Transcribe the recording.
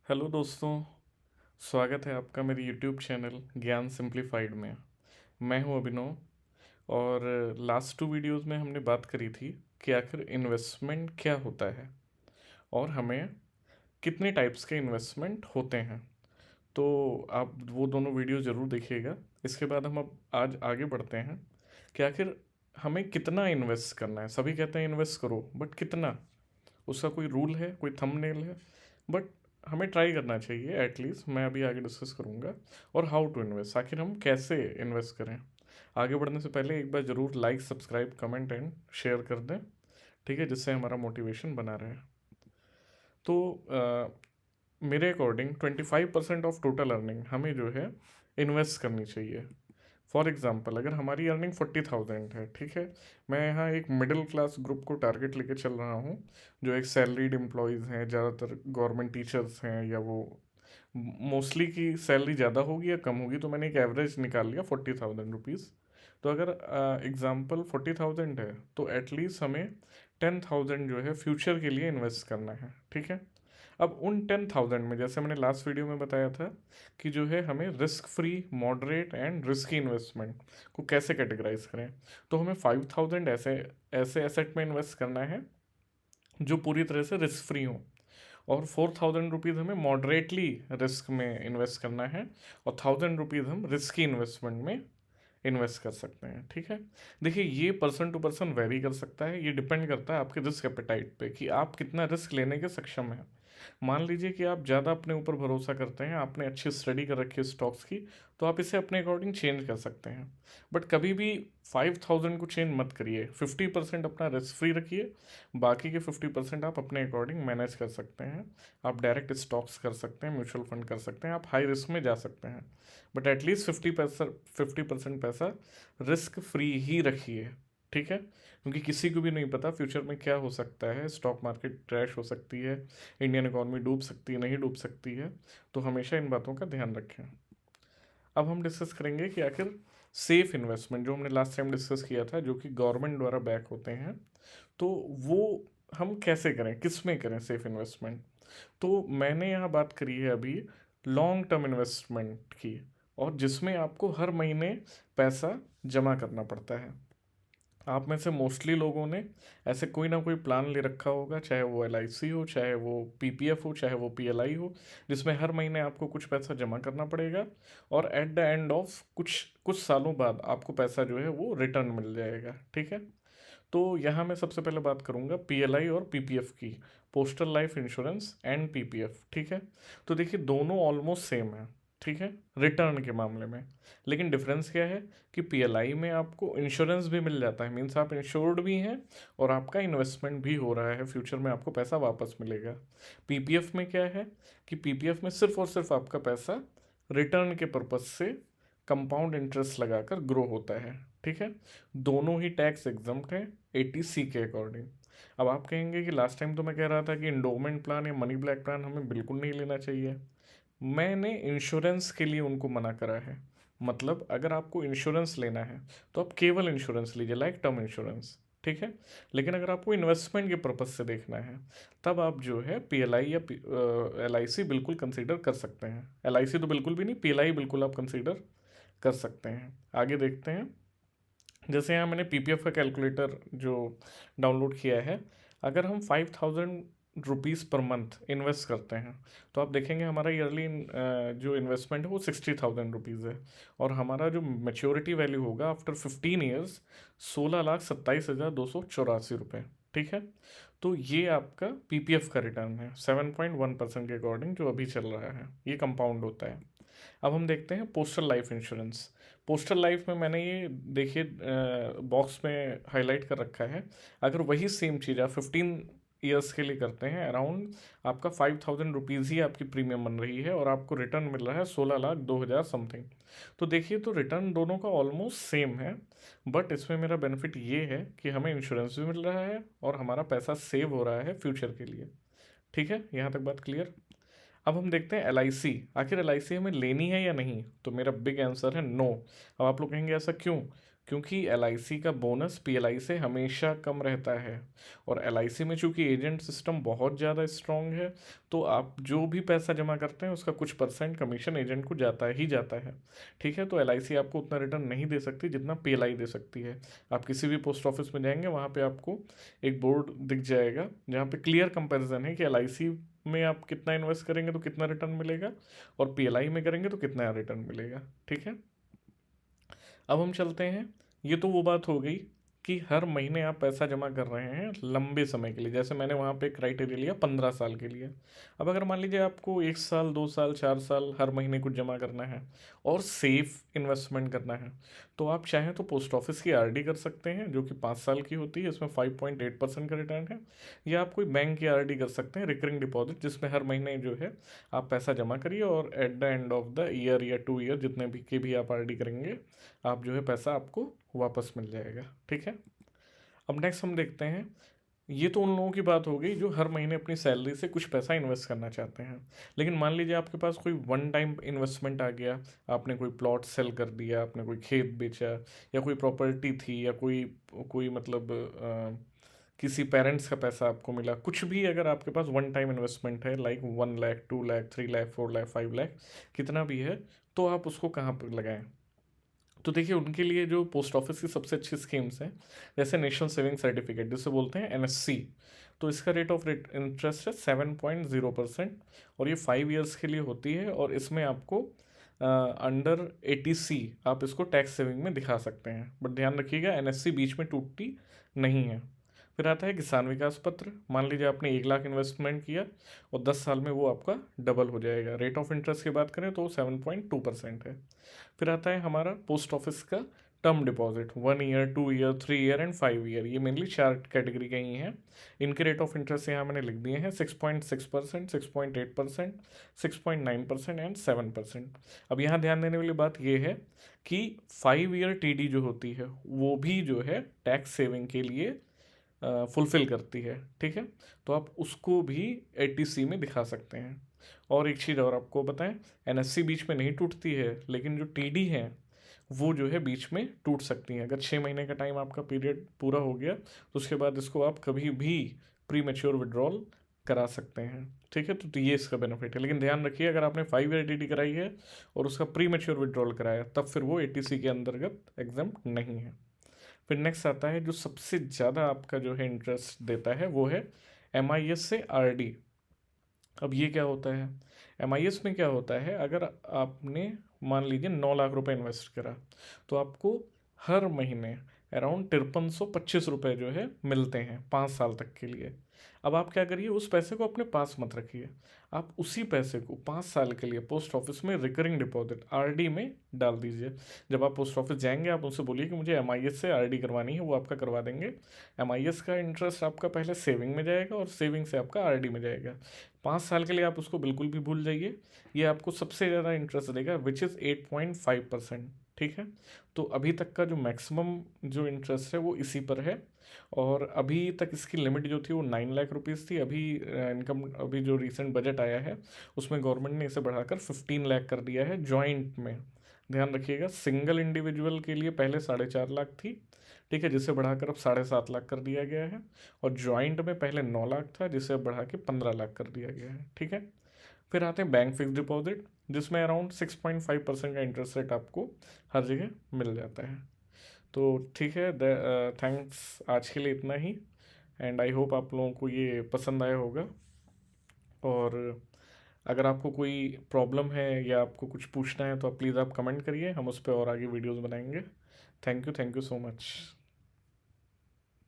Hello दोस्तों। स्वागत है आपका मेरे यूट्यूब चैनल ज्ञान सिंप्लीफाइड में। मैं हूं अभिनव। और लास्ट 2 वीडियोस में हमने बात करी थी कि आखिर इन्वेस्टमेंट क्या होता है और हमें कितने टाइप्स के इन्वेस्टमेंट होते हैं। तो आप वो दोनों वीडियो ज़रूर देखिएगा। इसके बाद हम अब आज आगे बढ़ते हैं कि आखिर हमें कितना इन्वेस्ट करना है। सभी कहते हैं इन्वेस्ट करो, बट कितना? उसका कोई रूल है, कोई थंबनेल है? बट हमें ट्राई करना चाहिए एटलीस्ट। मैं अभी आगे डिस्कस करूँगा। और हाउ टू इन्वेस्ट, आखिर हम कैसे इन्वेस्ट करें। आगे बढ़ने से पहले एक बार ज़रूर like, subscribe, comment and share कर दें, ठीक है, जिससे हमारा मोटिवेशन बना रहे। तो मेरे अकॉर्डिंग 25% ऑफ टोटल अर्निंग हमें जो है इन्वेस्ट करनी चाहिए। फॉर एग्ज़ाम्पल, अगर हमारी अर्निंग 40,000 है, ठीक है, मैं यहाँ एक मिडिल क्लास ग्रुप को टारगेट लेके चल रहा हूँ, जो एक सैलरीड एम्प्लॉयज़ हैं, ज़्यादातर गवर्नमेंट टीचर्स हैं, या वो मोस्टली की सैलरी ज़्यादा होगी या कम होगी, तो मैंने एक एवरेज निकाल लिया 40,000 रुपीज़। तो अगर एग्ज़ाम्पल 40,000 है, तो एटलीस्ट हमें 10,000 जो है फ्यूचर के लिए इन्वेस्ट करना है, ठीक है। अब उन 10,000 में, जैसे मैंने लास्ट वीडियो में बताया था कि जो है हमें risk free, moderate and risky investment को कैसे कैटेगराइज करें, तो हमें 5,000 ऐसे ऐसे एसेट में इन्वेस्ट करना है जो पूरी तरह से रिस्क फ्री हो, और 4,000 रुपीज़ हमें मॉडरेटली रिस्क में इन्वेस्ट करना है, और 1,000 रुपीज़ हम रिस्की इन्वेस्टमेंट में इन्वेस्ट कर सकते हैं, ठीक है। देखिए, ये पर्सन टू पर्सन वेरी कर सकता है। ये डिपेंड करता है आपके रिस्क एपेटाइट पे कि आप कितना रिस्क लेने के सक्षम हैं। मान लीजिए कि आप ज़्यादा अपने ऊपर भरोसा करते हैं, आपने अच्छी स्टडी कर रखी है स्टॉक्स की, तो आप इसे अपने अकॉर्डिंग चेंज कर सकते हैं। बट कभी भी 5,000 को चेंज मत करिए। 50% अपना रिस्क फ्री रखिए, बाकी के 50% आप अपने अकॉर्डिंग मैनेज कर सकते हैं। आप डायरेक्ट स्टॉक्स कर सकते हैं, म्यूचुअल फंड कर सकते हैं, आप हाई रिस्क में जा सकते हैं। बट एटलीस्ट 50% पैसा रिस्क फ्री ही रखिए, ठीक है। क्योंकि किसी को भी नहीं पता फ्यूचर में क्या हो सकता है। स्टॉक मार्केट क्रैश हो सकती है, इंडियन इकॉनमी डूब सकती है, नहीं डूब सकती है। तो हमेशा इन बातों का ध्यान रखें। अब हम डिस्कस करेंगे कि आखिर सेफ इन्वेस्टमेंट, जो हमने लास्ट टाइम डिस्कस किया था, जो कि गवर्नमेंट द्वारा बैक होते हैं, तो वो हम कैसे करें, किस में करें सेफ इन्वेस्टमेंट। तो मैंने यहाँ बात करी है अभी लॉन्ग टर्म इन्वेस्टमेंट की, और जिसमें आपको हर महीने पैसा जमा करना पड़ता है। आप में से मोस्टली लोगों ने ऐसे कोई ना कोई प्लान ले रखा होगा, चाहे वो LIC हो, चाहे वो PPF हो, चाहे वो PLI हो, जिसमें हर महीने आपको कुछ पैसा जमा करना पड़ेगा, और एट द एंड ऑफ कुछ कुछ सालों बाद आपको पैसा जो है वो रिटर्न मिल जाएगा, ठीक है। तो यहाँ मैं सबसे पहले बात करूँगा PLI और PPF की, postal life insurance and PPF, ठीक है। तो देखिए, दोनों ऑलमोस्ट सेम है, ठीक है, रिटर्न के मामले में। लेकिन डिफरेंस क्या है कि PLI में आपको इंश्योरेंस भी मिल जाता है, मीन्स आप इंश्योर्ड भी हैं, और आपका इन्वेस्टमेंट भी हो रहा है, फ्यूचर में आपको पैसा वापस मिलेगा। PPF में क्या है कि PPF में सिर्फ और सिर्फ आपका पैसा रिटर्न के पर्पज से कंपाउंड इंटरेस्ट लगाकर ग्रो होता है, ठीक है। दोनों ही टैक्स एग्जम्प्ट है 80C के अकॉर्डिंग। अब आप कहेंगे कि लास्ट टाइम तो मैं कह रहा था कि इंडोमेंट प्लान या मनी ब्लैक प्लान हमें बिल्कुल नहीं लेना चाहिए। मैंने इंश्योरेंस के लिए उनको मना करा है। मतलब अगर आपको इंश्योरेंस लेना है तो आप केवल इंश्योरेंस लीजिए, लाइक टर्म इंश्योरेंस, ठीक है। लेकिन अगर आपको इन्वेस्टमेंट के पर्पज से देखना है, तब आप जो है PLI या LIC बिल्कुल कंसीडर कर सकते हैं। LIC तो बिल्कुल भी नहीं, PLI बिल्कुल आप कंसीडर कर सकते हैं। आगे देखते हैं। जैसे यहाँ मैंने PPF का कैलकुलेटर जो डाउनलोड किया है, अगर हम 5,000 रुपीज़ पर मंथ इन्वेस्ट करते हैं, तो आप देखेंगे हमारा ईयरली जो इन्वेस्टमेंट है वो 60,000 रुपीज़ है, और हमारा जो मेच्योरिटी वैल्यू होगा आफ्टर 15 ईयर्स 16,27,284 रुपये, ठीक है। तो ये आपका PPF का रिटर्न है 7.1% के अकॉर्डिंग, जो अभी चल रहा है, ये कंपाउंड होता है। अब हम देखते हैं postal life insurance. Postal life में मैंने ये देखिए बॉक्स में हाईलाइट कर रखा है। अगर वही सेम चीज़ आप 15 ईयर्स के लिए करते हैं, अराउंड आपका 5,000 रुपीज़ ही आपकी प्रीमियम बन रही है, और आपको रिटर्न मिल रहा है 16,02,000 समथिंग। तो देखिए, तो रिटर्न दोनों का ऑलमोस्ट सेम है, बट इसमें मेरा बेनिफिट ये है कि हमें इंश्योरेंस भी मिल रहा है और हमारा पैसा सेव हो रहा है फ्यूचर के लिए, ठीक है। यहाँ तक बात क्लियर। अब हम देखते हैं LIC। आखिर LIC हमें लेनी है या नहीं, तो मेरा बिग आंसर है नो। अब आप लोग कहेंगे ऐसा क्यों? क्योंकि एलआईसी का बोनस पीएलआई से हमेशा कम रहता है। और एलआईसी में चूंकि एजेंट सिस्टम बहुत ज़्यादा स्ट्रांग है, तो आप जो भी पैसा जमा करते हैं उसका कुछ परसेंट कमीशन एजेंट को जाता ही जाता है। ठीक है, तो एलआईसी आपको उतना रिटर्न नहीं दे सकती जितना पीएलआई दे सकती है। आप किसी भी पोस्ट ऑफिस में जाएंगे, वहाँ पे आपको एक बोर्ड दिख जाएगा जहाँ पे क्लियर कंपैरिजन है कि एलआईसी में आप कितना इन्वेस्ट करेंगे तो कितना रिटर्न मिलेगा, और पीएलआई में करेंगे तो कितना रिटर्न मिलेगा। ठीक है, अब हम चलते हैं। ये तो वो बात हो गई कि हर महीने आप पैसा जमा कर रहे हैं लंबे समय के लिए, जैसे मैंने वहाँ पे क्राइटेरिया लिया 15 साल के लिए। अब अगर मान लीजिए आपको 1 साल, 2 साल, 4 साल हर महीने कुछ जमा करना है और सेफ इन्वेस्टमेंट करना है, तो आप चाहें तो पोस्ट ऑफिस की आरडी कर सकते हैं जो कि 5 साल की होती है, इसमें 5.8% का रिटर्न है। या आप कोई बैंक की आरडी कर सकते हैं, रिकरिंग डिपॉजिट, जिसमें हर महीने जो है आप पैसा जमा करिए और at the end of the year या 2 ईयर जितने भी की भी आप आरडी करेंगे, आप जो है पैसा आपको वापस मिल जाएगा। ठीक है, अब नेक्स्ट हम देखते हैं। ये तो उन लोगों की बात हो गई जो हर महीने अपनी सैलरी से कुछ पैसा इन्वेस्ट करना चाहते हैं। लेकिन मान लीजिए आपके पास कोई वन टाइम इन्वेस्टमेंट आ गया, आपने कोई प्लॉट सेल कर दिया, आपने कोई खेत बेचा, या कोई प्रॉपर्टी थी, या कोई कोई मतलब किसी पेरेंट्स का पैसा आपको मिला, कुछ भी अगर आपके पास वन टाइम इन्वेस्टमेंट है, लाइक 1 लाख, 2 लाख, 3 लाख, 4 लाख, 5 लाख, कितना भी है, तो आप उसको कहाँ पर लगाएं। तो देखिए, उनके लिए जो पोस्ट ऑफिस की सबसे अच्छी स्कीम्स हैं, जैसे नेशनल सेविंग सर्टिफिकेट जिसे बोलते हैं एनएससी, तो इसका रेट ऑफ इंटरेस्ट है 7.0%, और ये 5 ईयर्स के लिए होती है। और इसमें आपको अंडर 80C आप इसको टैक्स सेविंग में दिखा सकते हैं, बट ध्यान रखिएगा एनएससी बीच में टूटती नहीं है। फिर आता है किसान विकास पत्र। मान लीजिए आपने 1 लाख इन्वेस्टमेंट किया और 10 साल में वो आपका डबल हो जाएगा। रेट ऑफ इंटरेस्ट की बात करें तो 7.2% है। फिर आता है हमारा पोस्ट ऑफिस का term deposit, 1 year, 2 year, 3 year and 5 year. ये मेनली 4 कैटेगरी के ही हैं। इनके रेट ऑफ इंटरेस्ट यहाँ मैंने लिख दिए हैं, 6.6%, 6.8%, 6.9% एंड 7%। अब यहाँ ध्यान देने वाली बात ये है कि 5 ईयर टीडी जो होती है वो भी जो है टैक्स सेविंग के लिए फुलफ़िल करती है। ठीक है, तो आप उसको भी 80C में दिखा सकते हैं। और एक चीज़ और आपको बताएं, एनएससी बीच में नहीं टूटती है, लेकिन जो टीडी है वो जो है बीच में टूट सकती हैं। अगर 6 महीने का टाइम आपका पीरियड पूरा हो गया तो उसके बाद इसको आप कभी भी प्री मेच्योर विड्रॉल करा सकते हैं। ठीक है, तो ये इसका बेनिफिट है। लेकिन ध्यान रखिए, अगर आपने 5 ईयर टीडी कराई है और उसका प्री मेच्योर विड्रॉल कराया, तब फिर वो 80C के अंतर्गत एग्जाम्प्ट नहीं है। फिर नेक्स्ट आता है जो सबसे ज़्यादा आपका जो है इंटरेस्ट देता है, वो है MIS से RD। अब ये क्या होता है, MIS में क्या होता है, अगर आपने मान लीजिए 9 लाख रुपए इन्वेस्ट करा, तो आपको हर महीने अराउंड 5325 रुपये जो है मिलते हैं 5 साल तक के लिए। अब आप क्या करिए, उस पैसे को अपने पास मत रखिए, आप उसी पैसे को 5 साल के लिए पोस्ट ऑफिस में रिकरिंग डिपॉजिट RD में डाल दीजिए। जब आप पोस्ट ऑफिस जाएंगे, आप उनसे बोलिए कि मुझे MIS से RD करवानी है, वो आपका करवा देंगे। MIS का इंटरेस्ट आपका पहले सेविंग में जाएगा और सेविंग से आपका RD में जाएगा। 5 साल के लिए आप उसको बिल्कुल भी भूल जाइए। ये आपको सबसे ज़्यादा इंटरेस्ट देगा, विच इज़ 8.5%। ठीक है, तो अभी तक का जो मैक्सिमम जो इंटरेस्ट है वो इसी पर है। और अभी तक इसकी लिमिट जो थी वो 9 लाख रुपीज़ थी। अभी इनकम, अभी जो रिसेंट बजट आया है उसमें गवर्नमेंट ने इसे बढ़ाकर 15 लाख कर दिया है जॉइंट में। ध्यान रखिएगा, सिंगल इंडिविजुअल के लिए पहले 4.5 लाख थी, ठीक है, जिसे बढ़ाकर अब 7.5 लाख कर दिया गया है। और जॉइंट में पहले 9 लाख था, जिसे अब बढ़ा के 15 लाख कर दिया गया है। ठीक है, फिर आते हैं बैंक फिक्स डिपॉजिट, जिसमें अराउंड 6.5% का इंटरेस्ट रेट आपको हर जगह मिल जाता है। तो ठीक है, थैंक्स, आज के लिए इतना ही। एंड आई होप आप लोगों को ये पसंद आया होगा। और अगर आपको कोई प्रॉब्लम है या आपको कुछ पूछना है तो आप प्लीज़ आप कमेंट करिए, हम उस पर और आगे वीडियोस बनाएंगे। Thank you so much.